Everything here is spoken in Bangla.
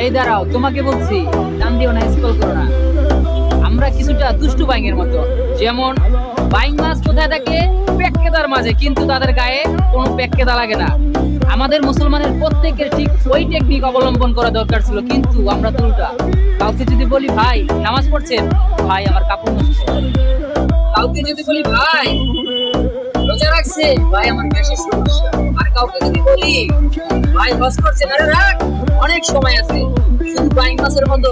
এই দাঁড়াও, তোমাকে বলছি টান দিও না, স্ক্রল করো না। আমরা কিছুটা দুষ্টু বাইঙের মতো। যেমন বাইং মাছ কোথায় থাকে? পেটকেদার মাঝে, কিন্তু তাদের গায়ে কোনো পেটকেদা লাগে না। আমাদের মুসলমানের প্রত্যেকের ঠিক ওই টেকনিক অবলম্বন করা দরকার ছিল, কিন্তু আমরা তো উল্টা। কাউকে যদি বলি ভাই নামাজ পড়ছেন, ভাই আমার কাপড় নষ্ট। কাউকে যদি বলি ভাই রোজা রাখছে, ভাই আমার গ্যাসের সমস্যা। আর কাউকে যদি বলি ভাই হজ করছেন, আরে রাখ, অনেক সময় আছে। শুধু বাইং মাছের মতো